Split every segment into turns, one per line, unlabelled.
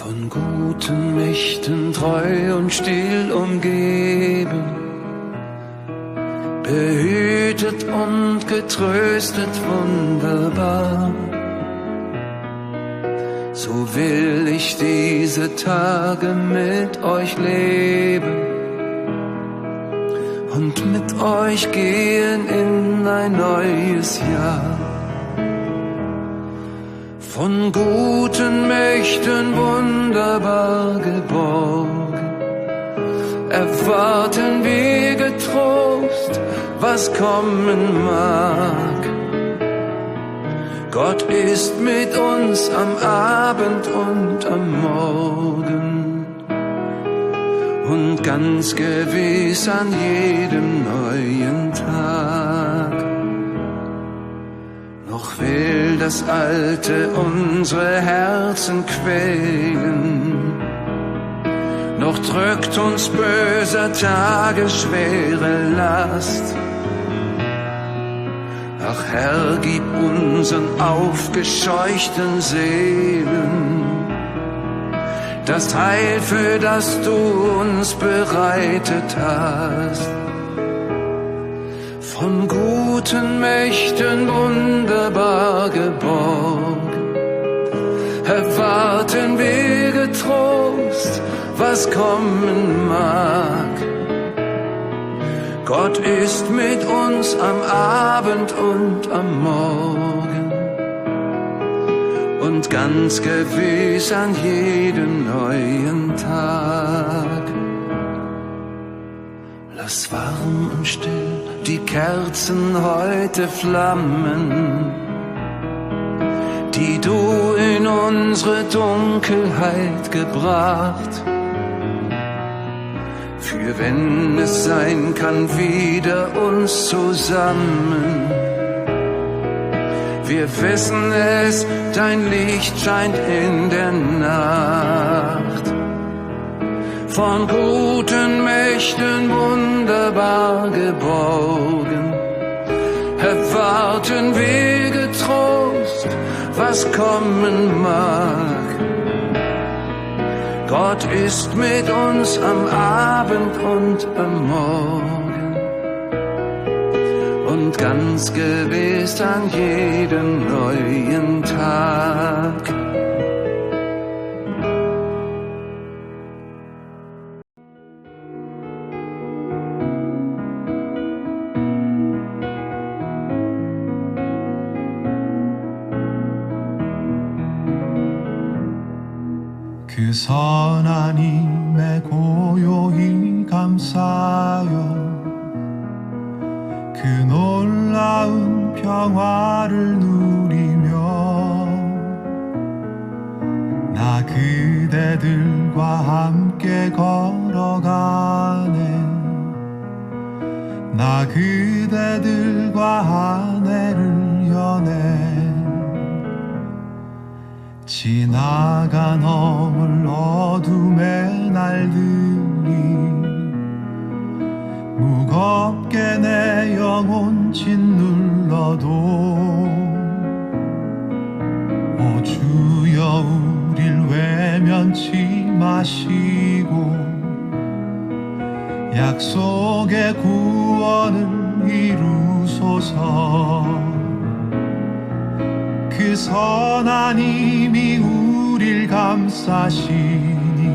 von guten Mächten treu und still umgeben, behütet und getröstet wunderbar. So will ich diese Tage mit euch leben und mit euch gehen in ein neues Jahr. Von guten Mächten wunderbar geborgen, erwarten wir getrost, was kommen mag. Gott ist mit uns am Abend und am Morgen und ganz gewiss an jedem neuen Tag. Noch will das Alte unsere Herzen quälen, noch drückt uns böser Tage schwere Last. Ach Herr, gib unseren aufgescheuchten Seelen das Heil, für das du uns bereitet hast. Von guten Mächten wunderbar geborgen, erwarten wir getrost, was kommen mag. Gott ist mit uns am Abend und am Morgen und ganz gewiss an jedem neuen Tag. Lass warm und still die Kerzen heute flammen, die du in unsere Dunkelheit gebracht. Für wenn es sein kann, wieder uns zusammen. Wir wissen es, dein Licht scheint in der Nacht. Von guten Mächten wunderbar geborgen, erwarten wir getrost, was kommen mag. Gott ist mit uns am Abend und am Morgen und ganz gewiss an jedem neuen Tag.
그 선하님의 고요히 감사여 그 놀라운 평화를 누리며 나 그대들과 함께 걸어가네. 나 그대들과 한 해를 여네. 지나가 넘을 어둠의 날들이 무겁게 내 영혼 짓눌러도 오 주여 우릴 외면치 마시고 약속의 구원을 이루소서. 그 선한 힘이 우릴 감싸시니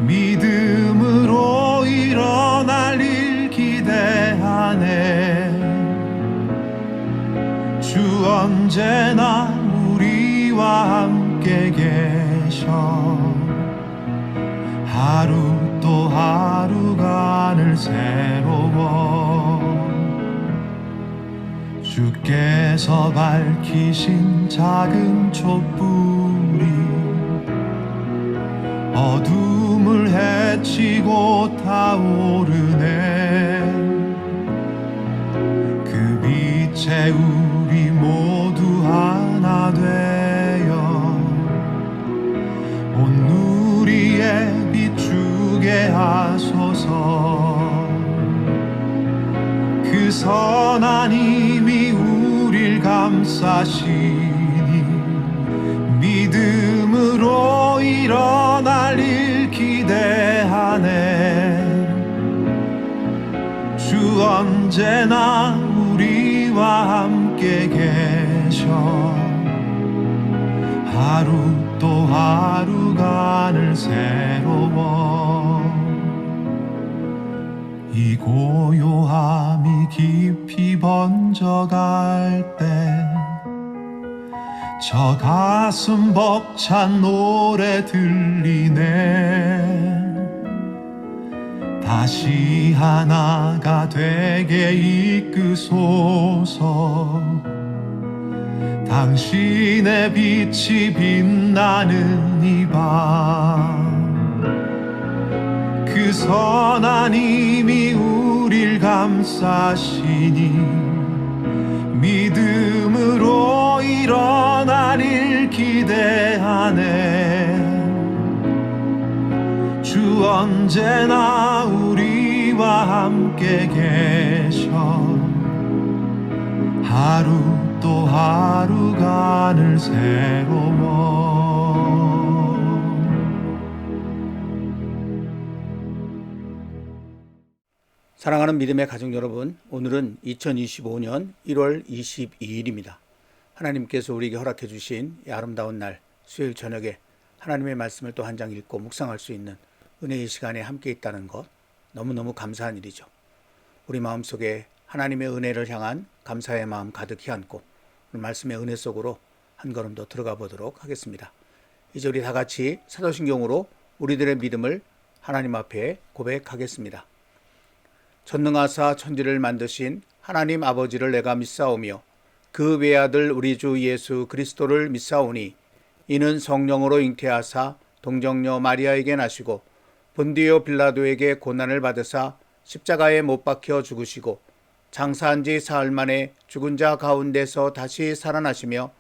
믿음으로 일어날 일 기대하네. 주 언제나 우리와 함께 계셔 하루 또 하루가 늘 새로워. 주께서 밝히신 작은 촛불이 어둠을 헤치고 타오르네. 그 빛에 우리 모두 하나 되어 온 누리에 비추게 하소서. 그 선한 힘이 우릴 감싸시니 믿음으로 언제나 우리와 함께 계셔. 하루 또 하루가 늘 새로워. 이 고요함이 깊이 번져갈 때 저 가슴 벅찬 노래 들리네. 다시 하나가 되게 이끄소서. 당신의 빛이 빛나는 이 밤, 그 선한 힘이 우릴 감싸시니 믿음으로 일어나길 기대하네. 주 언제나 우리와 함께 계셔. 하루 또 하루가 늘 새로워.
사랑하는 믿음의 가족 여러분, 오늘은 2025년 1월 22일입니다. 하나님께서 우리에게 허락해 주신 이 아름다운 날 수요일 저녁에 하나님의 말씀을 또 한 장 읽고 묵상할 수 있는 은혜의 시간에 함께 있다는 것, 너무너무 감사한 일이죠. 우리 마음속에 하나님의 은혜를 향한 감사의 마음 가득히 안고 오늘 말씀의 은혜 속으로 한 걸음 더 들어가 보도록 하겠습니다. 이제 우리 다 같이 사도신경으로 우리들의 믿음을 하나님 앞에 고백하겠습니다. 전능하사 천지를 만드신 하나님 아버지를 내가 믿사오며 그 외아들 우리 주 예수 그리스도를 믿사오니 이는 성령으로 잉태하사 동정녀 마리아에게 나시고 본디오 빌라도에게 고난을 받으사 십자가에 못 박혀 죽으시고 장사한 지 사흘 만에 죽은 자 가운데서 다시 살아나시며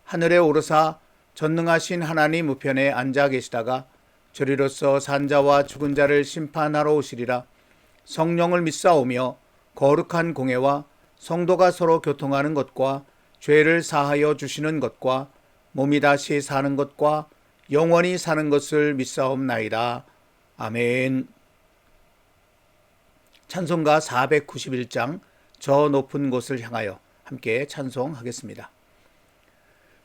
하늘에 오르사 전능하신 하나님 우편에 앉아 계시다가 저리로서 산자와 죽은 자를 심판하러 오시리라. 성령을 믿사오며 거룩한 공회와 성도가 서로 교통하는 것과 죄를 사하여 주시는 것과 몸이 다시 사는 것과 영원히 사는 것을 믿사옵나이다. 아멘. 찬송가 491장 저 높은 곳을 향하여 함께 찬송하겠습니다.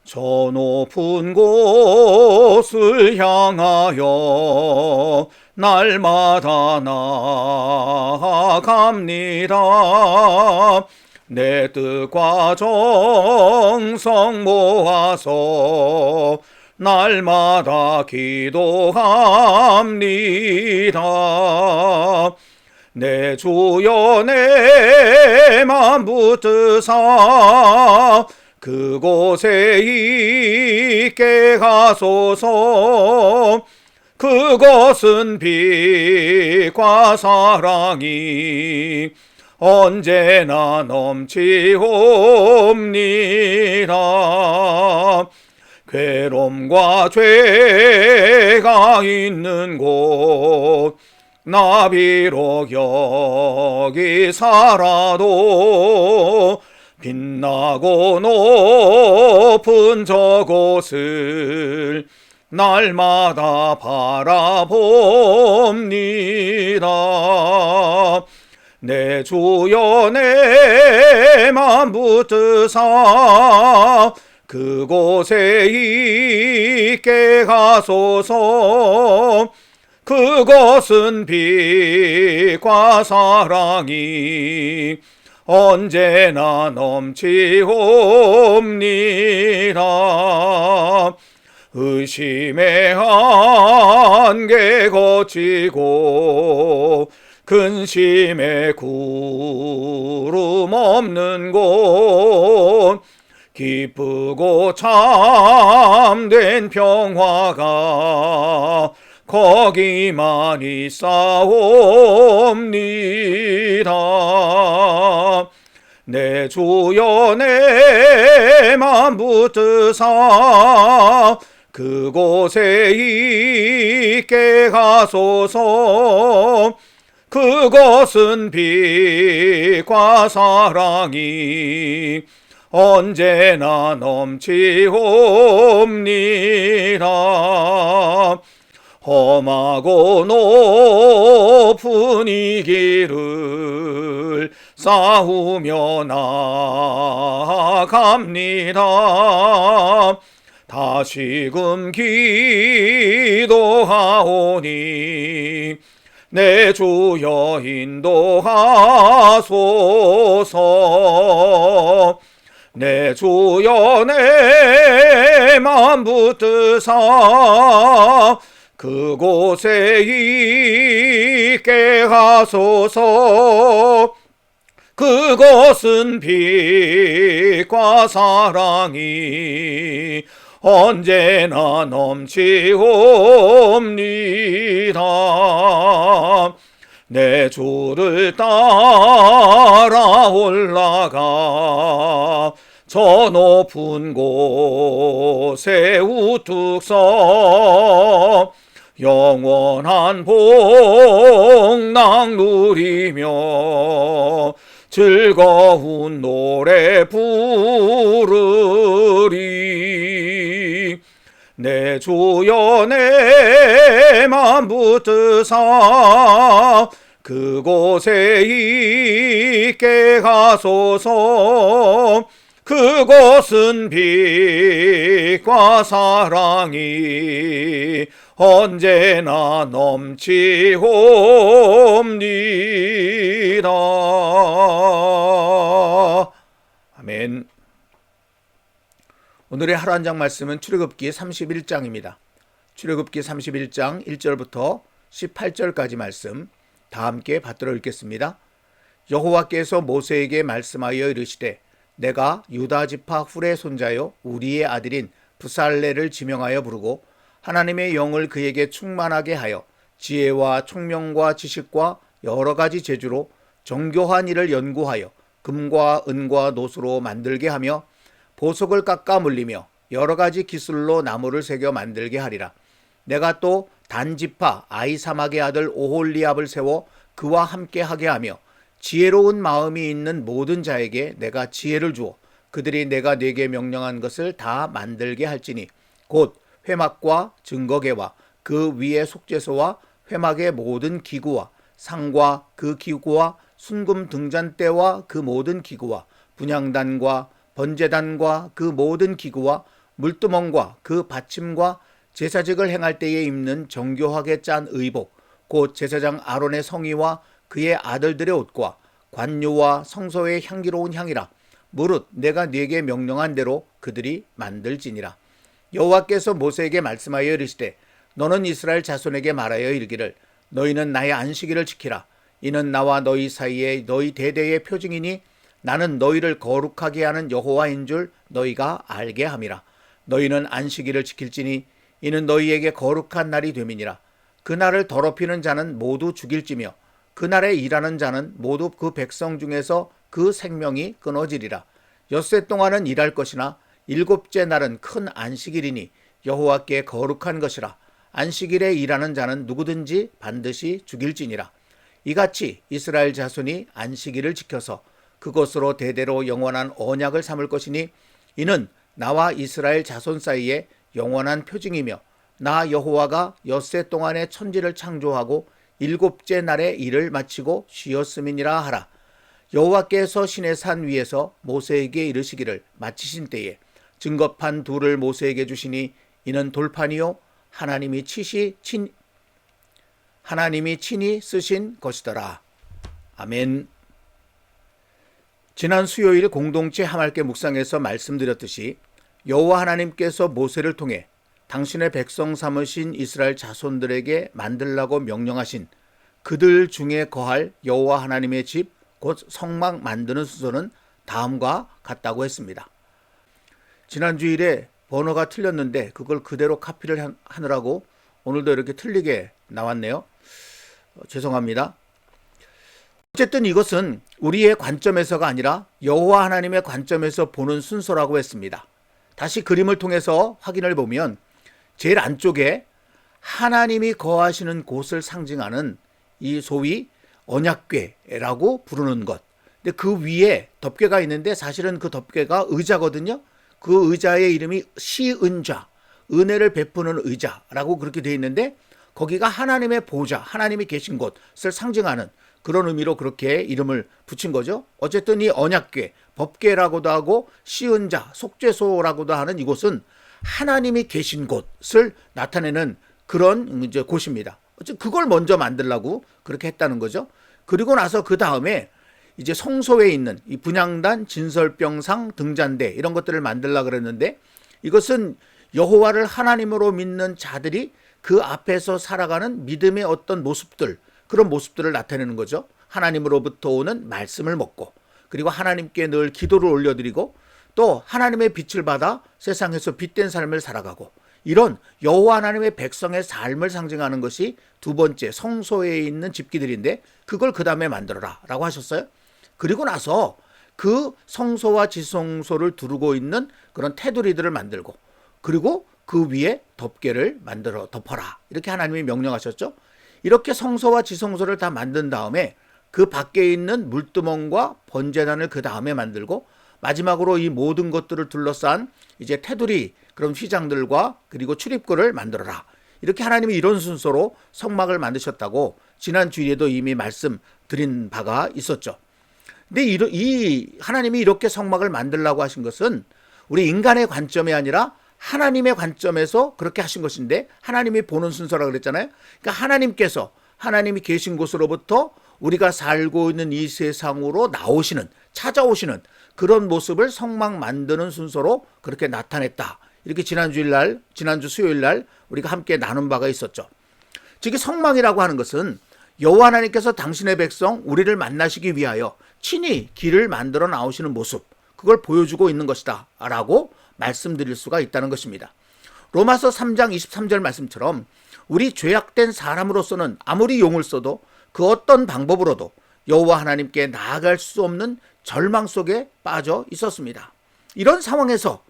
저 높은 곳을 향하여 날마다 나아갑니다. 내 뜻과 정성 모아서 날마다 기도합니다. 내 주여 내 맘 붙드사 그곳에 있게 하소서. 그것은 빛과 사랑이 언제나 넘치옵니다. 괴로움과 죄가 있는 곳 나 비록 여기 살아도 빛나고 높은 저곳을 날마다 바라봅니다. 내 주여 내 맘 붙드사 그곳에 있게 하소서. 그것은 빛과 사랑이 언제나 넘치옵니다. 의심의 한계 거치고 근심의 구름 없는 곳 기쁘고 참된 평화가 거기만 있사옵니다. 내 주여 내 맘 붙드사 그곳에 있게 하소서. 그것은 빛과 사랑이 언제나 넘치옵니다. 험하고 높은 이 길을 싸우며 나아갑니다. 다시금 기도하오니 내 주여 인도하소서. 내 주여 내 맘 붙드사 그곳에 있게 하소서. 그곳은 빛과 사랑이 언제나 넘치옵니다. 내 주를 따라 올라가 저 높은 곳에 우뚝 서 영원한 복락 누리며 즐거운 노래 부르리. 내 주여 내 맘 붙드사 그곳에 있게 하소서. 그곳은 빛과 사랑이 언제나 넘치옵니다. 아멘. 오늘의 하루 한 장 말씀은 출애굽기 31장입니다. 출애굽기 31장 1절부터 18절까지 말씀 다 함께 받들어 읽겠습니다. 여호와께서 모세에게 말씀하여 이르시되 내가 유다 지파 훌의 손자요 우리의 아들인 부살레를 지명하여 부르고 하나님의 영을 그에게 충만하게 하여 지혜와 총명과 지식과 여러 가지 재주로 정교한 일을 연구하여 금과 은과 노수로 만들게 하며 보석을 깎아 물리며 여러 가지 기술로 나무를 새겨 만들게 하리라. 내가 또 단 지파 아히사막의 아들 오홀리압을 세워 그와 함께 하게 하며 지혜로운 마음이 있는 모든 자에게 내가 지혜를 주어 그들이 내가 네게 명령한 것을 다 만들게 할지니 곧 회막과 증거계와 그 위의 속죄소와 회막의 모든 기구와 상과 그 기구와 순금 등잔대와 그 모든 기구와 분향단과 번제단과 그 모든 기구와 물두멍과 그 받침과 제사직을 행할 때에 입는 정교하게 짠 의복 곧 제사장 아론의 성의와 그의 아들들의 옷과 관유와 성소의 향기로운 향이라. 무릇 내가 네게 명령한 대로 그들이 만들지니라. 여호와께서 모세에게 말씀하여 이르시되 너는 이스라엘 자손에게 말하여 이르기를 너희는 나의 안식일을 지키라. 이는 나와 너희 사이에 너희 대대의 표징이니 나는 너희를 거룩하게 하는 여호와인 줄 너희가 알게 함이라. 너희는 안식일을 지킬지니 이는 너희에게 거룩한 날이 됨이니라. 그 날을 더럽히는 자는 모두 죽일지며 그 날에 일하는 자는 모두 그 백성 중에서 그 생명이 끊어지리라. 엿새 동안은 일할 것이나 일곱째 날은 큰 안식일이니 여호와께 거룩한 것이라. 안식일에 일하는 자는 누구든지 반드시 죽일지니라. 이같이 이스라엘 자손이 안식일을 지켜서 그것으로 대대로 영원한 언약을 삼을 것이니 이는 나와 이스라엘 자손 사이에 영원한 표징이며 나 여호와가 엿새 동안에 천지를 창조하고 일곱째 날에 일을 마치고 쉬었음이니라 하라. 여호와께서 시내 산 위에서 모세에게 이르시기를 마치신 때에 증거판 둘을 모세에게 주시니 이는 돌판이요 하나님이 친히 쓰신 것이더라. 아멘. 지난 수요일 공동체 하말께 묵상에서 말씀드렸듯이 여호와 하나님께서 모세를 통해 당신의 백성 삼으신 이스라엘 자손들에게 만들라고 명령하신 그들 중에 거할 여호와 하나님의 집, 곧 성막 만드는 순서는 다음과 같다고 했습니다. 지난 주일에 번호가 틀렸는데 그걸 그대로 카피를 하느라고 오늘도 이렇게 틀리게 나왔네요. 죄송합니다. 어쨌든 이것은 우리의 관점에서가 아니라 여호와 하나님의 관점에서 보는 순서라고 했습니다. 다시 그림을 통해서 확인을 보면 제일 안쪽에 하나님이 거하시는 곳을 상징하는 이 소위 언약궤라고 부르는 것. 근데 그 위에 덮개가 있는데 사실은 그 덮개가 의자거든요. 그 의자의 이름이 시은좌, 은혜를 베푸는 의자라고 그렇게 되어 있는데 거기가 하나님의 보좌, 하나님이 계신 곳을 상징하는 그런 의미로 그렇게 이름을 붙인 거죠. 어쨌든 이 언약궤, 법궤라고도 하고 시은 자, 속죄소라고도 하는 이곳은 하나님이 계신 곳을 나타내는 그런 이제 곳입니다. 어쨌든 그걸 먼저 만들라고 그렇게 했다는 거죠. 그리고 나서 그 다음에 이제 성소에 있는 이 분향단, 진설병상, 등잔대 이런 것들을 만들려고 그랬는데 이것은 여호와를 하나님으로 믿는 자들이 그 앞에서 살아가는 믿음의 어떤 모습들, 그런 모습들을 나타내는 거죠. 하나님으로부터 오는 말씀을 먹고 그리고 하나님께 늘 기도를 올려드리고 또 하나님의 빛을 받아 세상에서 빛된 삶을 살아가고 이런 여호와 하나님의 백성의 삶을 상징하는 것이 두 번째 성소에 있는 집기들인데 그걸 그 다음에 만들어라 라고 하셨어요. 그리고 나서 그 성소와 지성소를 두르고 있는 그런 테두리들을 만들고 그리고 그 위에 덮개를 만들어 덮어라 이렇게 하나님이 명령하셨죠. 이렇게 성소와 지성소를 다 만든 다음에 그 밖에 있는 물두멍과 번제단을 그 다음에 만들고 마지막으로 이 모든 것들을 둘러싼 이제 테두리 그런 휘장들과 그리고 출입구를 만들어라. 이렇게 하나님이 이런 순서로 성막을 만드셨다고 지난 주일에도 이미 말씀드린 바가 있었죠. 근데 이 하나님이 이렇게 성막을 만들라고 하신 것은 우리 인간의 관점이 아니라 하나님의 관점에서 그렇게 하신 것인데 하나님이 보는 순서라고 그랬잖아요. 그러니까 하나님께서 하나님이 계신 곳으로부터 우리가 살고 있는 이 세상으로 나오시는 찾아오시는 그런 모습을 성막 만드는 순서로 그렇게 나타냈다. 이렇게 지난주 수요일 날 우리가 함께 나눈 바가 있었죠. 즉 성막이라고 하는 것은 여호와 하나님께서 당신의 백성 우리를 만나시기 위하여 친히 길을 만들어 나오시는 모습, 그걸 보여주고 있는 것이다 라고 말씀드릴 수가 있다는 것입니다. 로마서 3장 23절 말씀처럼 우리 죄악된 사람으로서는 아무리 용을 써도 그 어떤 방법으로도 여호와 하나님께 나아갈 수 없는 절망 속에 빠져 있었습니다. 이런 상황에서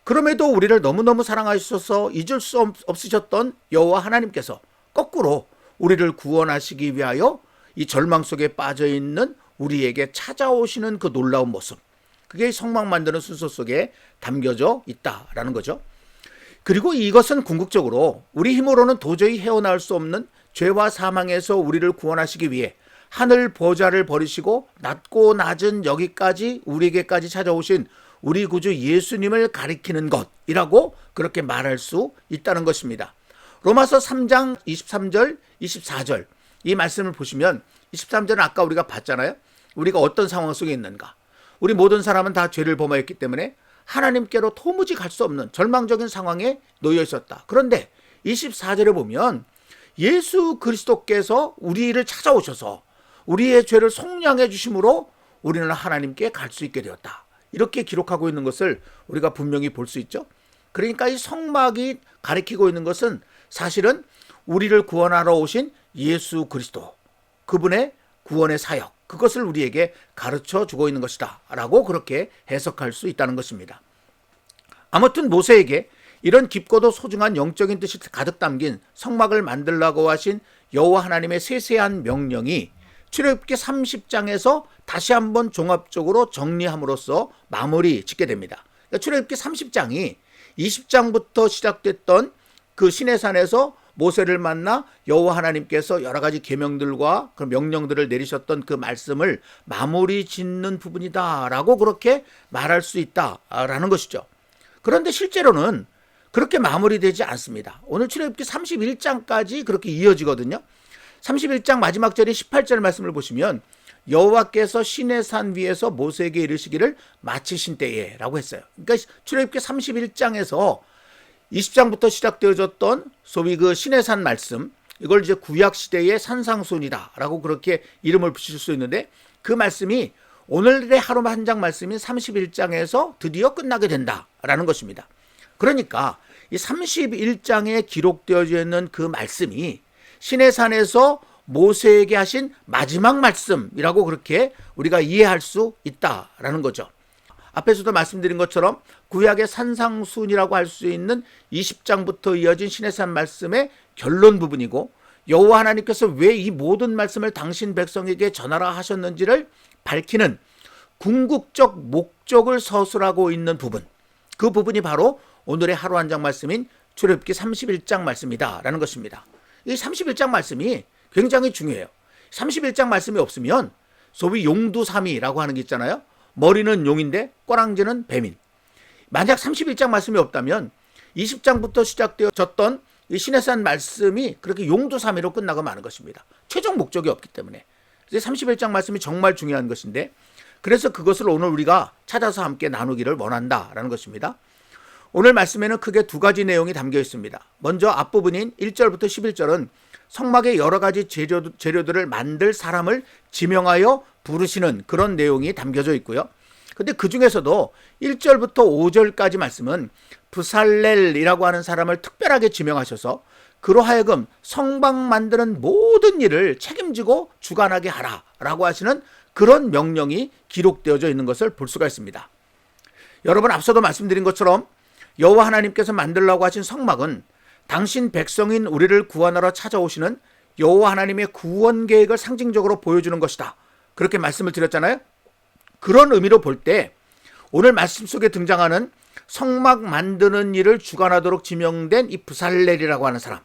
그럼에도 우리를 너무너무 사랑하셔서 잊을 수 없으셨던 여호와 하나님께서 거꾸로 우리를 구원하시기 위하여 이 절망 속에 빠져 있는 우리에게 찾아오시는 그 놀라운 모습, 그게 성막 만드는 순서 속에 담겨져 있다라는 거죠. 그리고 이것은 궁극적으로 우리 힘으로는 도저히 헤어나올 수 없는 죄와 사망에서 우리를 구원하시기 위해 하늘 보좌를 버리시고 낮고 낮은 여기까지 우리에게까지 찾아오신 우리 구주 예수님을 가리키는 것이라고 그렇게 말할 수 있다는 것입니다. 로마서 3장 23절, 24절 이 말씀을 보시면 23절은 아까 우리가 봤잖아요. 우리가 어떤 상황 속에 있는가. 우리 모든 사람은 다 죄를 범하였기 때문에 하나님께로 도무지 갈 수 없는 절망적인 상황에 놓여 있었다. 그런데 24절에 보면 예수 그리스도께서 우리를 찾아오셔서 우리의 죄를 속량해 주심으로 우리는 하나님께 갈 수 있게 되었다. 이렇게 기록하고 있는 것을 우리가 분명히 볼 수 있죠. 그러니까 이 성막이 가리키고 있는 것은 사실은 우리를 구원하러 오신 예수 그리스도, 그분의 구원의 사역, 그것을 우리에게 가르쳐 주고 있는 것이다 라고 그렇게 해석할 수 있다는 것입니다. 아무튼 모세에게 이런 깊고도 소중한 영적인 뜻이 가득 담긴 성막을 만들라고 하신 여호와 하나님의 세세한 명령이 출애굽기 30장에서 다시 한번 종합적으로 정리함으로써 마무리 짓게 됩니다. 그러니까 출애굽기 30장이 20장부터 시작됐던 그 시내산에서 모세를 만나 여호와 하나님께서 여러 가지 계명들과 그 명령들을 내리셨던 그 말씀을 마무리 짓는 부분이다라고 그렇게 말할 수 있다라는 것이죠. 그런데 실제로는 그렇게 마무리되지 않습니다. 오늘 출애굽기 31장까지 그렇게 이어지거든요. 31장 마지막 절인 18절 말씀을 보시면 여호와께서 시내산 위에서 모세에게 이르시기를 마치신 때에 라고 했어요. 그러니까 출애굽기 31장에서 20장부터 시작되어졌던 소위 그 시내산 말씀, 이걸 이제 구약 시대의 산상순이다 라고 그렇게 이름을 붙일 수 있는데 그 말씀이 오늘의 하루 한 장 말씀인 31장에서 드디어 끝나게 된다라는 것입니다. 그러니까 이 31장에 기록되어져 있는 그 말씀이 시내산에서 모세에게 하신 마지막 말씀이라고 그렇게 우리가 이해할 수 있다라는 거죠. 앞에서도 말씀드린 것처럼 구약의 산상순이라고 할 수 있는 20장부터 이어진 시내산 말씀의 결론 부분이고 여호와 하나님께서 왜 이 모든 말씀을 당신 백성에게 전하라 하셨는지를 밝히는 궁극적 목적을 서술하고 있는 부분, 그 부분이 바로 오늘의 하루 한 장 말씀인 출애굽기 31장 말씀이다라는 것입니다. 이 31장 말씀이 굉장히 중요해요. 31장 말씀이 없으면 소위 용두삼위라고 하는 게 있잖아요. 머리는 용인데 꼬랑지는 뱀인. 만약 31장 말씀이 없다면 20장부터 시작되어졌던 이 시내산 말씀이 그렇게 용두삼위로 끝나고 마는 것입니다. 최종 목적이 없기 때문에. 31장 말씀이 정말 중요한 것인데, 그래서 그것을 오늘 우리가 찾아서 함께 나누기를 원한다라는 것입니다. 오늘 말씀에는 크게 두 가지 내용이 담겨 있습니다. 먼저 앞부분인 1절부터 11절은 성막의 여러 가지 재료들을 만들 사람을 지명하여 부르시는 그런 내용이 담겨져 있고요. 근데 그 중에서도 1절부터 5절까지 말씀은 브살렐이라고 하는 사람을 특별하게 지명하셔서 그로 하여금 성막 만드는 모든 일을 책임지고 주관하게 하라라고 하시는 그런 명령이 기록되어져 있는 것을 볼 수가 있습니다. 여러분, 앞서도 말씀드린 것처럼 여호와 하나님께서 만들라고 하신 성막은 당신 백성인 우리를 구원하러 찾아오시는 여호와 하나님의 구원 계획을 상징적으로 보여주는 것이다. 그렇게 말씀을 드렸잖아요. 그런 의미로 볼 때 오늘 말씀 속에 등장하는 성막 만드는 일을 주관하도록 지명된 이 브살렐이라고 하는 사람,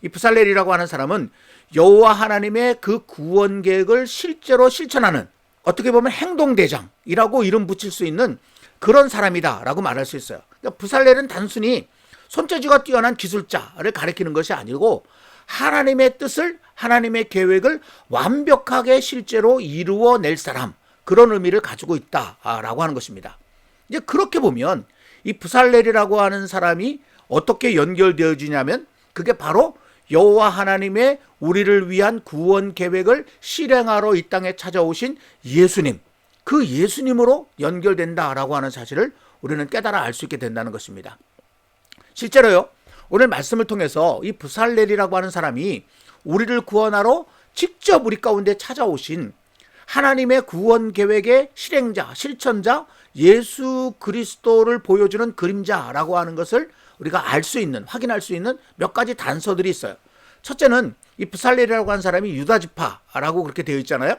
이 브살렐이라고 하는 사람은 여호와 하나님의 그 구원 계획을 실제로 실천하는, 어떻게 보면 행동대장이라고 이름 붙일 수 있는 그런 사람이다라고 말할 수 있어요. 그러니까 브살렐은 단순히 손재주가 뛰어난 기술자를 가리키는 것이 아니고 하나님의 뜻을, 하나님의 계획을 완벽하게 실제로 이루어낼 사람, 그런 의미를 가지고 있다라고 하는 것입니다. 이제 그렇게 보면 이 브살렐이라고 하는 사람이 어떻게 연결되어지냐면 그게 바로 여호와 하나님의 우리를 위한 구원 계획을 실행하러 이 땅에 찾아오신 예수님, 그 예수님으로 연결된다라고 하는 사실을 우리는 깨달아 알 수 있게 된다는 것입니다. 실제로요, 오늘 말씀을 통해서 이 브살렐이라고 하는 사람이 우리를 구원하러 직접 우리 가운데 찾아오신 하나님의 구원 계획의 실행자, 실천자 예수 그리스도를 보여주는 그림자라고 하는 것을 우리가 알 수 있는, 확인할 수 있는 몇 가지 단서들이 있어요. 첫째는 이 브살렐이라고 하는 사람이 유다지파라고 그렇게 되어 있잖아요.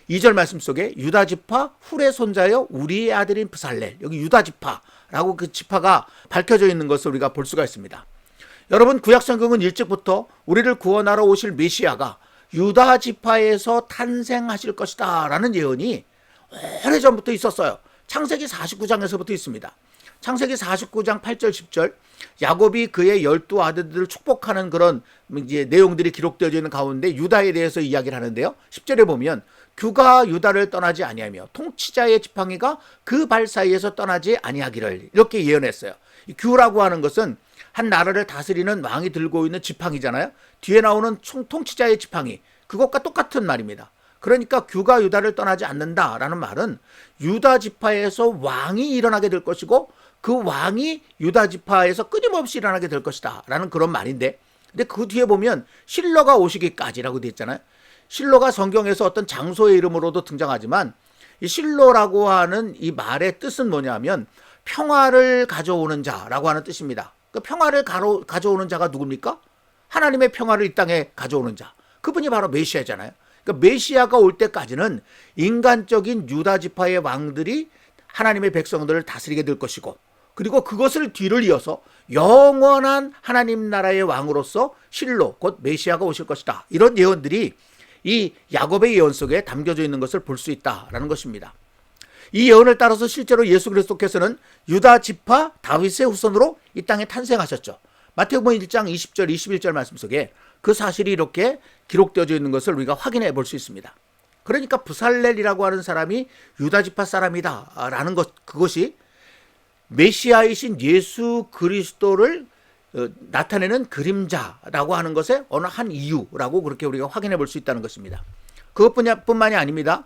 2절 말씀 속에 유다지파 훌의 손자여 우리의 아들인 브살렐, 여기 유다지파라고 그 지파가 밝혀져 있는 것을 우리가 볼 수가 있습니다. 여러분, 구약성경은 일찍부터 우리를 구원하러 오실 메시아가 유다지파에서 탄생하실 것이다 라는 예언이 오래전부터 있었어요. 창세기 49장에서부터 있습니다. 창세기 49장 8절 10절 야곱이 그의 12 아들들을 축복하는 그런 이제 내용들이 기록되어 있는 가운데 유다에 대해서 이야기를 하는데요. 10절에 보면 규가 유다를 떠나지 아니하며 통치자의 지팡이가 그 발 사이에서 떠나지 아니하기를, 이렇게 예언했어요. 이 규라고 하는 것은 한 나라를 다스리는 왕이 들고 있는 지팡이잖아요. 뒤에 나오는 통치자의 지팡이, 그것과 똑같은 말입니다. 그러니까 규가 유다를 떠나지 않는다라는 말은 유다 지파에서 왕이 일어나게 될 것이고 그 왕이 유다 지파에서 끊임없이 일어나게 될 것이다 라는 그런 말인데, 근데 그 뒤에 보면 실로가 오시기까지라고 되어 있잖아요. 실로가 성경에서 어떤 장소의 이름으로도 등장하지만 이 실로라고 하는 이 말의 뜻은 뭐냐면 평화를 가져오는 자라고 하는 뜻입니다. 그 평화를 가져오는 자가 누굽니까? 하나님의 평화를 이 땅에 가져오는 자, 그분이 바로 메시아잖아요. 그러니까 메시아가 올 때까지는 인간적인 유다 지파의 왕들이 하나님의 백성들을 다스리게 될 것이고, 그리고 그것을 뒤를 이어서 영원한 하나님 나라의 왕으로서 실로 곧 메시아가 오실 것이다, 이런 예언들이 이 야곱의 예언 속에 담겨져 있는 것을 볼 수 있다라는 것입니다. 이 예언을 따라서 실제로 예수 그리스도께서는 유다 지파 다윗의 후손으로 이 땅에 탄생하셨죠. 마태복음 1장 20절 21절 말씀 속에 그 사실이 이렇게 기록되어져 있는 것을 우리가 확인해 볼 수 있습니다. 그러니까 브살렐이라고 하는 사람이 유다 지파 사람이다라는 것, 그것이 메시아이신 예수 그리스도를 나타내는 그림자라고 하는 것의 어느 한 이유라고 그렇게 우리가 확인해 볼 수 있다는 것입니다. 그것뿐만이 아닙니다.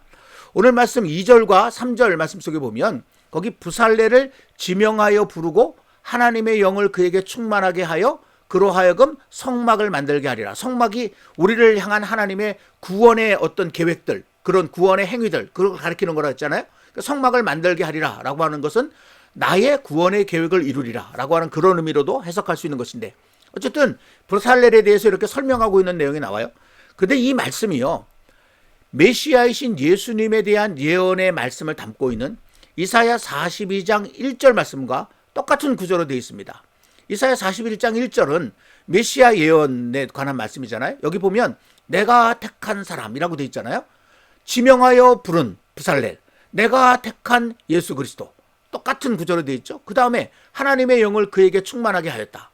오늘 말씀 2절과 3절 말씀 속에 보면 거기 브살렐을 지명하여 부르고 하나님의 영을 그에게 충만하게 하여 그로 하여금 성막을 만들게 하리라. 성막이 우리를 향한 하나님의 구원의 어떤 계획들, 그런 구원의 행위들, 그걸 가리키는 거라 했잖아요. 성막을 만들게 하리라 라고 하는 것은 나의 구원의 계획을 이루리라 라고 하는 그런 의미로도 해석할 수 있는 것인데, 어쨌든 브살렐에 대해서 이렇게 설명하고 있는 내용이 나와요. 그런데 이 말씀이요, 메시아이신 예수님에 대한 예언의 말씀을 담고 있는 이사야 42장 1절 말씀과 똑같은 구조로 되어 있습니다. 이사야 41장 1절은 메시아 예언에 관한 말씀이잖아요. 여기 보면 내가 택한 사람이라고 되어 있잖아요. 지명하여 부른 부살렐, 내가 택한 예수 그리스도, 똑같은 구절로 되어 있죠. 그 다음에 하나님의 영을 그에게 충만하게 하였다.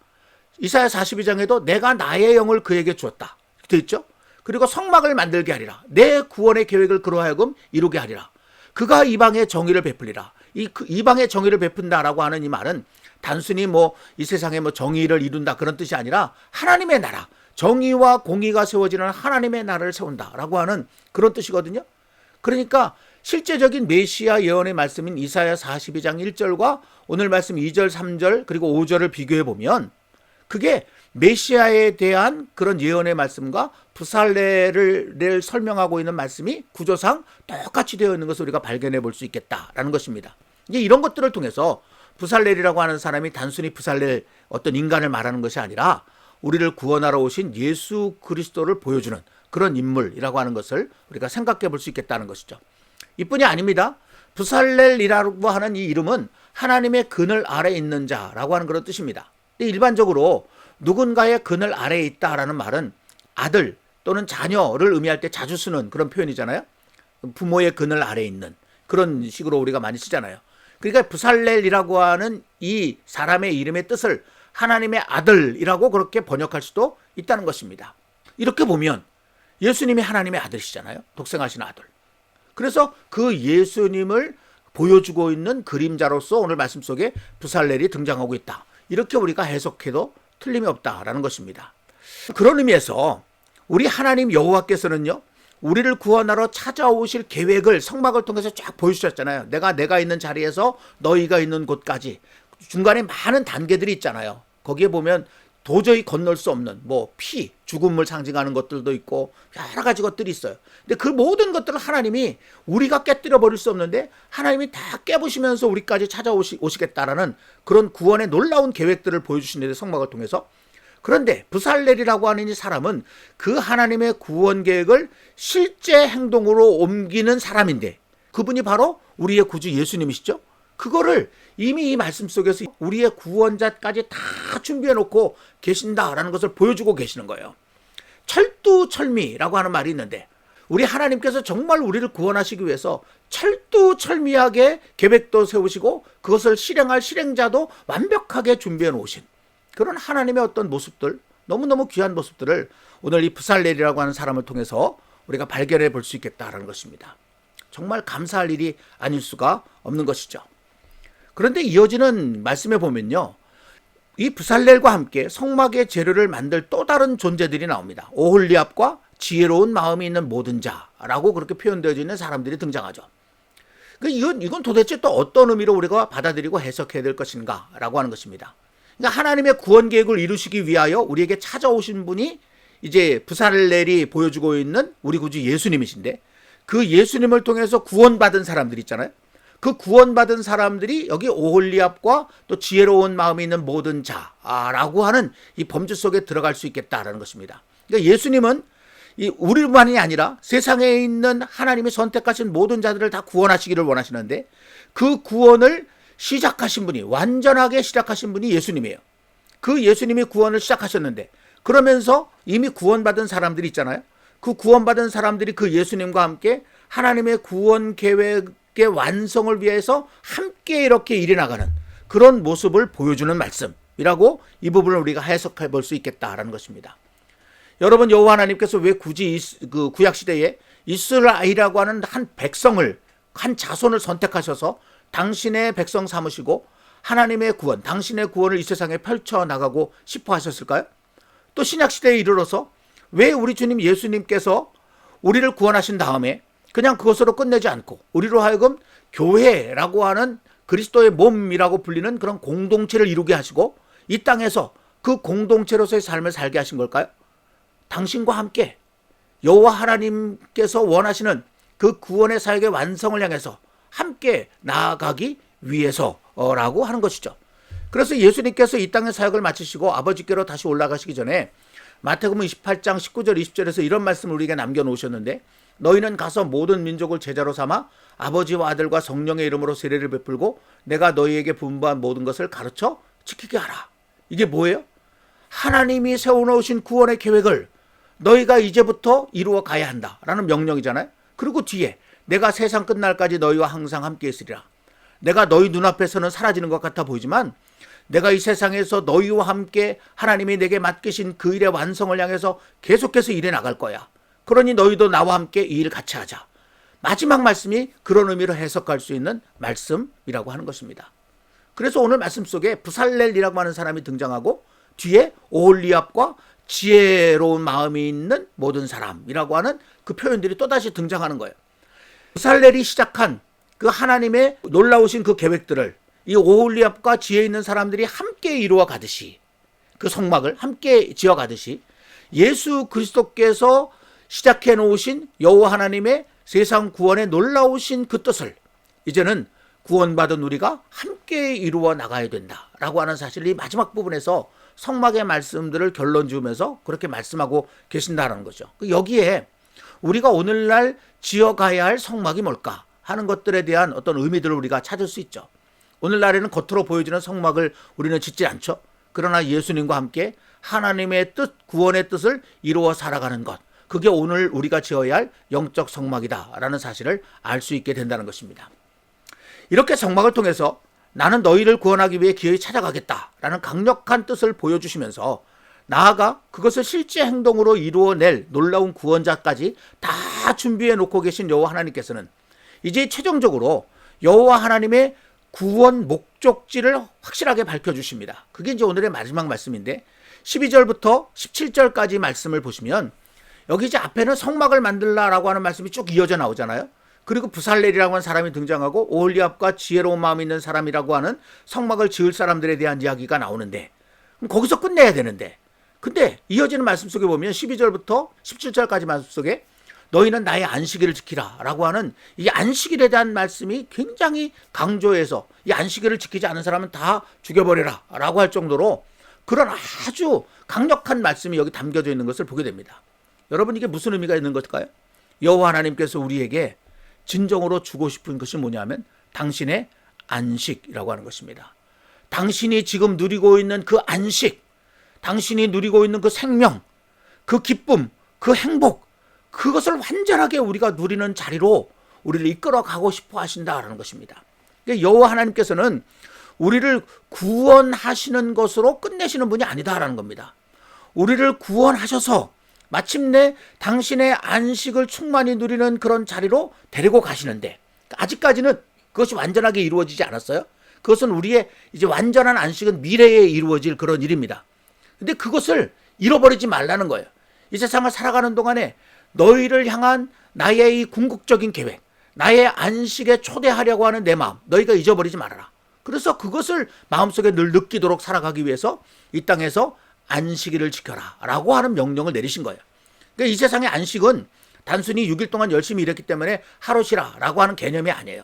이사야 42장에도 내가 나의 영을 그에게 주었다 되어 있죠. 그리고 성막을 만들게 하리라. 내 구원의 계획을 그로 하여금 이루게 하리라. 그가 이방의 정의를 베풀리라. 이방의 정의를 베푼다라고 하는 이 말은 단순히 이 세상에 정의를 이룬다 그런 뜻이 아니라 하나님의 나라, 정의와 공의가 세워지는 하나님의 나라를 세운다라고 하는 그런 뜻이거든요. 그러니까 실제적인 메시아 예언의 말씀인 이사야 42장 1절과 오늘 말씀 2절, 3절 그리고 5절을 비교해 보면 그게 메시아에 대한 그런 예언의 말씀과 부살렐을 설명하고 있는 말씀이 구조상 똑같이 되어 있는 것을 우리가 발견해 볼 수 있겠다라는 것입니다. 이제 이런 것들을 통해서 부살렐이라고 하는 사람이 단순히 부살렐 어떤 인간을 말하는 것이 아니라 우리를 구원하러 오신 예수 그리스도를 보여주는 그런 인물이라고 하는 것을 우리가 생각해 볼 수 있겠다는 것이죠. 이뿐이 아닙니다. 부살렐이라고 하는 이 이름은 하나님의 그늘 아래에 있는 자라고 하는 그런 뜻입니다. 일반적으로 누군가의 그늘 아래에 있다라는 말은 아들 또는 자녀를 의미할 때 자주 쓰는 그런 표현이잖아요. 부모의 그늘 아래에 있는 그런 식으로 우리가 많이 쓰잖아요. 그러니까 부살렐이라고 하는 이 사람의 이름의 뜻을 하나님의 아들이라고 그렇게 번역할 수도 있다는 것입니다. 이렇게 보면 예수님이 하나님의 아들이시잖아요. 독생하신 아들. 그래서 그 예수님을 보여주고 있는 그림자로서 오늘 말씀 속에 부살렐이 등장하고 있다. 이렇게 우리가 해석해도 틀림이 없다라는 것입니다. 그런 의미에서 우리 하나님 여호와께서는요, 우리를 구원하러 찾아오실 계획을 성막을 통해서 쫙 보여주셨잖아요. 내가 있는 자리에서 너희가 있는 곳까지 중간에 많은 단계들이 있잖아요. 거기에 보면 도저히 건널 수 없는 피, 죽음을 상징하는 것들도 있고 여러 가지 것들이 있어요. 근데 그 모든 것들을 하나님이 우리가 깨뜨려 버릴 수 없는데 하나님이 다 깨부시면서 우리까지 찾아오시겠다라는 그런 구원의 놀라운 계획들을 보여주시는데 성막을 통해서. 그런데 부살렐이라고 하는 이 사람은 그 하나님의 구원 계획을 실제 행동으로 옮기는 사람인데 그분이 바로 우리의 구주 예수님이시죠. 그거를 이미 이 말씀 속에서 우리의 구원자까지 다 준비해 놓고 계신다라는 것을 보여주고 계시는 거예요. 철두철미라고 하는 말이 있는데 우리 하나님께서 정말 우리를 구원하시기 위해서 철두철미하게 계획도 세우시고 그것을 실행할 실행자도 완벽하게 준비해 놓으신 그런 하나님의 어떤 모습들, 너무너무 귀한 모습들을 오늘 이 부살렐이라고 하는 사람을 통해서 우리가 발견해 볼 수 있겠다라는 것입니다. 정말 감사할 일이 아닐 수가 없는 것이죠. 그런데 이어지는 말씀에 보면요, 이 부살렐과 함께 성막의 재료를 만들 또 다른 존재들이 나옵니다. 오홀리압과 지혜로운 마음이 있는 모든 자라고 그렇게 표현되어 있는 사람들이 등장하죠. 이건 도대체 또 어떤 의미로 우리가 받아들이고 해석해야 될 것인가 라고 하는 것입니다. 그러니까 하나님의 구원 계획을 이루시기 위하여 우리에게 찾아오신 분이 이제 부살렐이 보여주고 있는 우리 구주 예수님이신데 그 예수님을 통해서 구원받은 사람들 있잖아요. 그 구원받은 사람들이 여기 오홀리압과 또 지혜로운 마음이 있는 모든 자라고 하는 이 범주 속에 들어갈 수 있겠다라는 것입니다. 그러니까 예수님은 우리만이 아니라 세상에 있는 하나님이 선택하신 모든 자들을 다 구원하시기를 원하시는데 그 구원을 시작하신 분이, 완전하게 시작하신 분이 예수님이에요. 그 예수님이 구원을 시작하셨는데 그러면서 이미 구원받은 사람들이 있잖아요. 그 구원받은 사람들이 그 예수님과 함께 하나님의 구원 계획의 완성을 위해서 함께 이렇게 일해 나가는 그런 모습을 보여주는 말씀이라고 이 부분을 우리가 해석해 볼 수 있겠다라는 것입니다. 여러분, 여호와 하나님께서 왜 굳이 그 구약 시대에 이스라엘이라고 하는 한 백성을, 한 자손을 선택하셔서 당신의 백성 삼으시고 하나님의 구원, 당신의 구원을 이 세상에 펼쳐나가고 싶어 하셨을까요? 또 신약 시대에 이르러서 왜 우리 주님 예수님께서 우리를 구원하신 다음에 그냥 그것으로 끝내지 않고 우리로 하여금 교회라고 하는 그리스도의 몸이라고 불리는 그런 공동체를 이루게 하시고 이 땅에서 그 공동체로서의 삶을 살게 하신 걸까요? 당신과 함께 여호와 하나님께서 원하시는 그 구원의 사역의 완성을 향해서 함께 나아가기 위해서라고 하는 것이죠. 그래서 예수님께서 이 땅의 사역을 마치시고 아버지께로 다시 올라가시기 전에 마태복음 28장 19절 20절에서 이런 말씀을 우리에게 남겨놓으셨는데 너희는 가서 모든 민족을 제자로 삼아 아버지와 아들과 성령의 이름으로 세례를 베풀고 내가 너희에게 분부한 모든 것을 가르쳐 지키게 하라. 이게 뭐예요? 하나님이 세워놓으신 구원의 계획을 너희가 이제부터 이루어 가야 한다라는 명령이잖아요. 그리고 뒤에 내가 세상 끝날까지 너희와 항상 함께 있으리라. 내가 너희 눈앞에서는 사라지는 것 같아 보이지만 내가 이 세상에서 너희와 함께 하나님이 내게 맡기신 그 일의 완성을 향해서 계속해서 일해 나갈 거야. 그러니 너희도 나와 함께 이 일 같이 하자. 마지막 말씀이 그런 의미로 해석할 수 있는 말씀이라고 하는 것입니다. 그래서 오늘 말씀 속에 부살렐이라고 하는 사람이 등장하고 뒤에 오홀리압과 지혜로운 마음이 있는 모든 사람이라고 하는 그 표현들이 또다시 등장하는 거예요. 부살렐이 시작한 그 하나님의 놀라우신 그 계획들을 이 오홀리압과 지혜 있는 사람들이 함께 이루어 가듯이, 그 성막을 함께 지어 가듯이 예수 그리스도께서 시작해 놓으신 여호와 하나님의 세상 구원의 놀라우신 그 뜻을 이제는 구원받은 우리가 함께 이루어 나가야 된다라고 하는 사실이 마지막 부분에서 성막의 말씀들을 결론 지으면서 그렇게 말씀하고 계신다는 거죠. 여기에 우리가 오늘날 지어가야 할 성막이 뭘까 하는 것들에 대한 어떤 의미들을 우리가 찾을 수 있죠. 오늘날에는 겉으로 보여지는 성막을 우리는 짓지 않죠. 그러나 예수님과 함께 하나님의 뜻, 구원의 뜻을 이루어 살아가는 것, 그게 오늘 우리가 지어야 할 영적 성막이다라는 사실을 알 수 있게 된다는 것입니다. 이렇게 성막을 통해서 나는 너희를 구원하기 위해 기어이 찾아가겠다라는 강력한 뜻을 보여주시면서 나아가 그것을 실제 행동으로 이루어낼 놀라운 구원자까지 다 준비해 놓고 계신 여호와 하나님께서는 이제 최종적으로 여호와 하나님의 구원 목적지를 확실하게 밝혀주십니다. 그게 이제 오늘의 마지막 말씀인데 12절부터 17절까지 말씀을 보시면 여기 이제 앞에는 성막을 만들라라고 하는 말씀이 쭉 이어져 나오잖아요. 그리고 부살렐이라고 하는 사람이 등장하고 오홀리압과 지혜로운 마음이 있는 사람이라고 하는 성막을 지을 사람들에 대한 이야기가 나오는데 그럼 거기서 끝내야 되는데 근데 이어지는 말씀 속에 보면 12절부터 17절까지 말씀 속에 너희는 나의 안식일을 지키라 라고 하는 이 안식일에 대한 말씀이 굉장히 강조해서 이 안식일을 지키지 않은 사람은 다 죽여버려라 라고 할 정도로 그런 아주 강력한 말씀이 여기 담겨져 있는 것을 보게 됩니다. 여러분 이게 무슨 의미가 있는 것일까요? 여호와 하나님께서 우리에게 진정으로 주고 싶은 것이 뭐냐면 당신의 안식이라고 하는 것입니다. 당신이 지금 누리고 있는 그 안식, 당신이 누리고 있는 그 생명, 그 기쁨, 그 행복, 그것을 완전하게 우리가 누리는 자리로 우리를 이끌어 가고 싶어 하신다라는 것입니다. 여호와 하나님께서는 우리를 구원하시는 것으로 끝내시는 분이 아니다라는 겁니다. 우리를 구원하셔서 마침내 당신의 안식을 충만히 누리는 그런 자리로 데리고 가시는데 아직까지는 그것이 완전하게 이루어지지 않았어요. 그것은 우리의 이제 완전한 안식은 미래에 이루어질 그런 일입니다. 근데 그것을 잃어버리지 말라는 거예요. 이 세상을 살아가는 동안에 너희를 향한 나의 이 궁극적인 계획, 나의 안식에 초대하려고 하는 내 마음, 너희가 잊어버리지 말아라. 그래서 그것을 마음속에 늘 느끼도록 살아가기 위해서 이 땅에서 안식일을 지켜라 라고 하는 명령을 내리신 거예요. 그러니까 이 세상의 안식은 단순히 6일 동안 열심히 일했기 때문에 하루 쉬라 라고 하는 개념이 아니에요.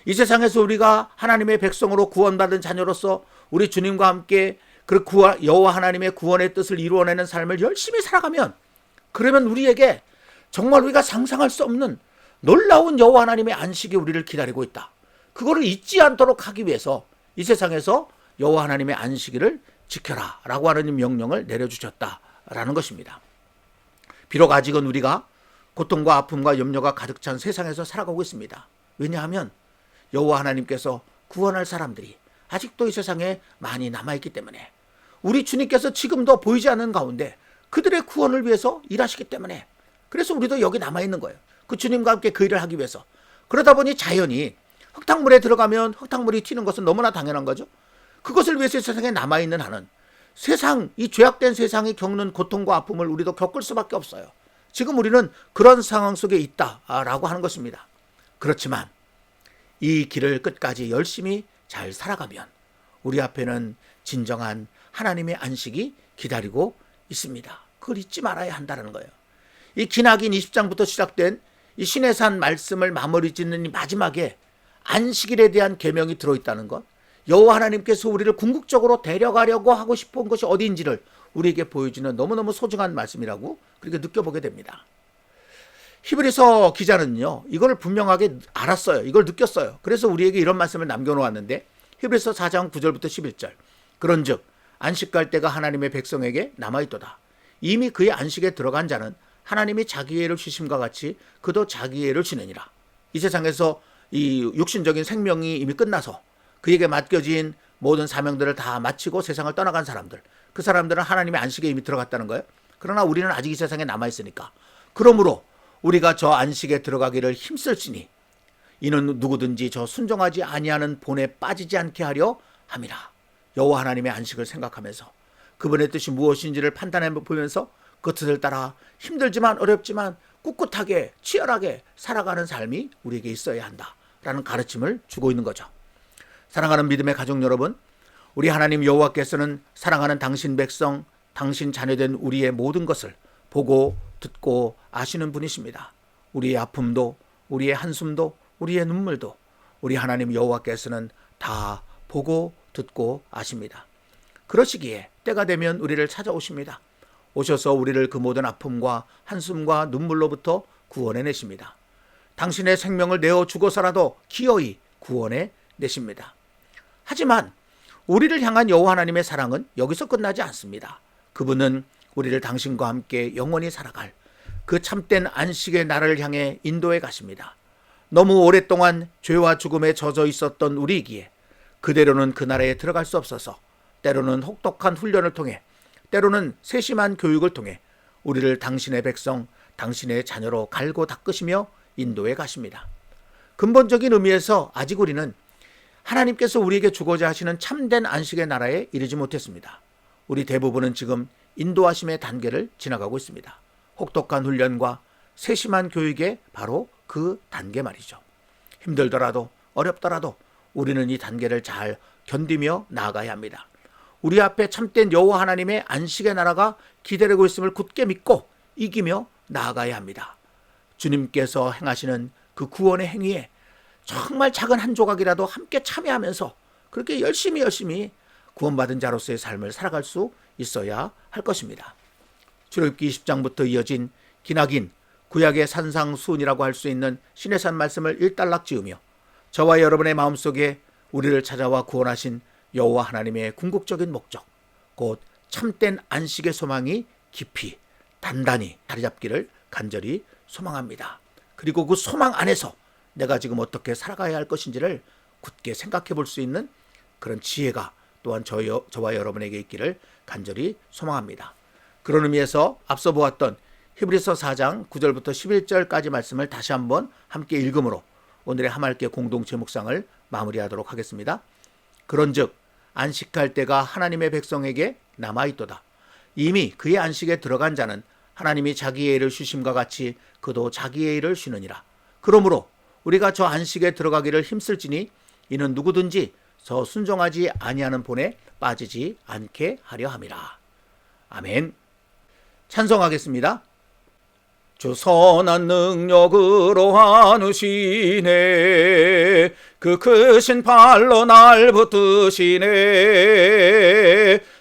이 세상에서 우리가 하나님의 백성으로 구원받은 자녀로서 우리 주님과 함께 그 여호와 하나님의 구원의 뜻을 이루어내는 삶을 열심히 살아가면 그러면 우리에게 정말 우리가 상상할 수 없는 놀라운 여호와 하나님의 안식이 우리를 기다리고 있다. 그거를 잊지 않도록 하기 위해서 이 세상에서 여호와 하나님의 안식일을 지켜라 라고 하는 명령을 내려주셨다라는 것입니다. 비록 아직은 우리가 고통과 아픔과 염려가 가득 찬 세상에서 살아가고 있습니다. 왜냐하면 여호와 하나님께서 구원할 사람들이 아직도 이 세상에 많이 남아있기 때문에 우리 주님께서 지금도 보이지 않는 가운데 그들의 구원을 위해서 일하시기 때문에 그래서 우리도 여기 남아있는 거예요. 그 주님과 함께 그 일을 하기 위해서. 그러다 보니 자연히 흙탕물에 들어가면 흙탕물이 튀는 것은 너무나 당연한 거죠. 그것을 위해서 세상에 남아있는 한은 세상, 이 죄악된 세상이 겪는 고통과 아픔을 우리도 겪을 수밖에 없어요. 지금 우리는 그런 상황 속에 있다라고 하는 것입니다. 그렇지만 이 길을 끝까지 열심히 잘 살아가면 우리 앞에는 진정한 하나님의 안식이 기다리고 있습니다. 그걸 잊지 말아야 한다는 거예요. 이 기나긴 20장부터 시작된 이 신의 산 말씀을 마무리 짓는 이 마지막에 안식일에 대한 계명이 들어있다는 것, 여호와 하나님께서 우리를 궁극적으로 데려가려고 하고 싶은 것이 어디인지를 우리에게 보여주는 너무너무 소중한 말씀이라고 그렇게 느껴보게 됩니다. 히브리서 기자는요, 이걸 분명하게 알았어요. 이걸 느꼈어요. 그래서 우리에게 이런 말씀을 남겨놓았는데 히브리서 4장 9절부터 11절. 그런즉 안식할 때가 하나님의 백성에게 남아있도다. 이미 그의 안식에 들어간 자는 하나님이 자기의 애를 주심과 같이 그도 자기의 애를 주느니라. 이 세상에서 이 육신적인 생명이 이미 끝나서 그에게 맡겨진 모든 사명들을 다 마치고 세상을 떠나간 사람들, 그 사람들은 하나님의 안식에 이미 들어갔다는 거예요. 그러나 우리는 아직 이 세상에 남아있으니까, 그러므로 우리가 저 안식에 들어가기를 힘쓸지니 이는 누구든지 저 순종하지 아니하는 본에 빠지지 않게 하려 함이라. 여호와 하나님의 안식을 생각하면서 그분의 뜻이 무엇인지를 판단해 보면서 그 뜻을 따라 힘들지만 어렵지만 꿋꿋하게 치열하게 살아가는 삶이 우리에게 있어야 한다라는 가르침을 주고 있는 거죠. 사랑하는 믿음의 가족 여러분, 우리 하나님 여호와께서는 사랑하는 당신 백성, 당신 자녀된 우리의 모든 것을 보고 듣고 아시는 분이십니다. 우리의 아픔도, 우리의 한숨도, 우리의 눈물도 우리 하나님 여호와께서는 다 보고 듣고 아십니다. 그러시기에 때가 되면 우리를 찾아오십니다. 오셔서 우리를 그 모든 아픔과 한숨과 눈물로부터 구원해 내십니다. 당신의 생명을 내어 주고서라도 기어이 구원해 내십니다. 하지만 우리를 향한 여호와 하나님의 사랑은 여기서 끝나지 않습니다. 그분은 우리를 당신과 함께 영원히 살아갈 그 참된 안식의 나라를 향해 인도해 가십니다. 너무 오랫동안 죄와 죽음에 젖어 있었던 우리이기에 그대로는 그 나라에 들어갈 수 없어서 때로는 혹독한 훈련을 통해, 때로는 세심한 교육을 통해 우리를 당신의 백성, 당신의 자녀로 갈고 닦으시며 인도해 가십니다. 근본적인 의미에서 아직 우리는 하나님께서 우리에게 주고자 하시는 참된 안식의 나라에 이르지 못했습니다. 우리 대부분은 지금 인도하심의 단계를 지나가고 있습니다. 혹독한 훈련과 세심한 교육의 바로 그 단계 말이죠. 힘들더라도 어렵더라도 우리는 이 단계를 잘 견디며 나아가야 합니다. 우리 앞에 참된 여호와 하나님의 안식의 나라가 기다리고 있음을 굳게 믿고 이기며 나아가야 합니다. 주님께서 행하시는 그 구원의 행위에 정말 작은 한 조각이라도 함께 참여하면서 그렇게 열심히 구원받은 자로서의 삶을 살아갈 수 있어야 할 것입니다. 출애굽기 20장부터 이어진 기나긴 구약의 산상수훈이라고 할 수 있는 신의 산 말씀을 일단락 지으며 저와 여러분의 마음속에 우리를 찾아와 구원하신 여호와 하나님의 궁극적인 목적, 곧 참된 안식의 소망이 깊이 단단히 자리 잡기를 간절히 소망합니다. 그리고 그 소망 안에서 내가 지금 어떻게 살아가야 할 것인지를 굳게 생각해 볼 수 있는 그런 지혜가 또한 저와 여러분에게 있기를 간절히 소망합니다. 그런 의미에서 앞서 보았던 히브리서 4장 9절부터 11절까지 말씀을 다시 한번 함께 읽음으로 오늘의 하말께 공동체 묵상을 마무리하도록 하겠습니다. 그런즉 안식할 때가 하나님의 백성에게 남아있도다. 이미 그의 안식에 들어간 자는 하나님이 자기의 일을 쉬심과 같이 그도 자기의 일을 쉬느니라. 그러므로 우리가 저 안식에 들어가기를 힘쓸지니 이는 누구든지 저 순종하지 아니하는 본에 빠지지 않게 하려 함이라. 아멘. 찬송하겠습니다. 주 선한 능력으로 안으시네. 그 크신 팔로 날 붙드시네.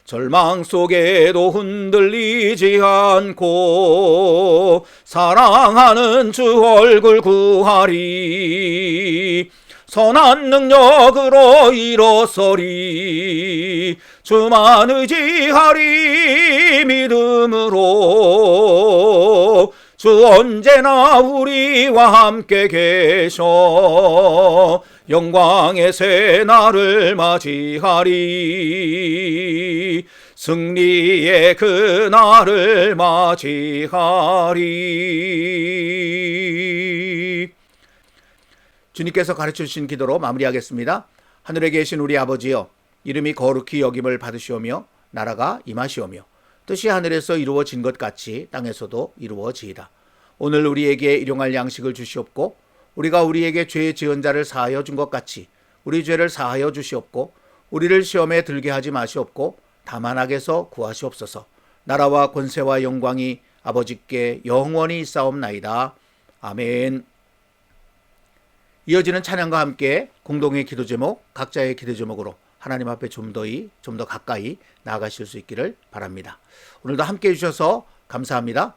절망 속에도 흔들리지 않고 사랑하는 주 얼굴 구하리. 선한 능력으로 일어서리. 주만 의지하리. 믿음으로 주 언제나 우리와 함께 계셔 영광의 새 날을 맞이하리. 승리의 그 날을 맞이하리. 주님께서 가르쳐 주신 기도로 마무리하겠습니다. 하늘에 계신 우리 아버지여, 이름이 거룩히 여김을 받으시오며 나라가 임하시오며 뜻이 하늘에서 이루어진 것 같이 땅에서도 이루어지이다. 오늘 우리에게 일용할 양식을 주시옵고 우리가 우리에게 죄 지은 자를 사하여 준 것 같이 우리 죄를 사하여 주시옵고 우리를 시험에 들게 하지 마시옵고 다만 악에서 구하시옵소서. 나라와 권세와 영광이 아버지께 영원히 있사옵나이다. 아멘. 이어지는 찬양과 함께 공동의 기도 제목, 각자의 기도 제목으로 하나님 앞에 좀 더 가까이 나아가실 수 있기를 바랍니다. 오늘도 함께 해주셔서 감사합니다.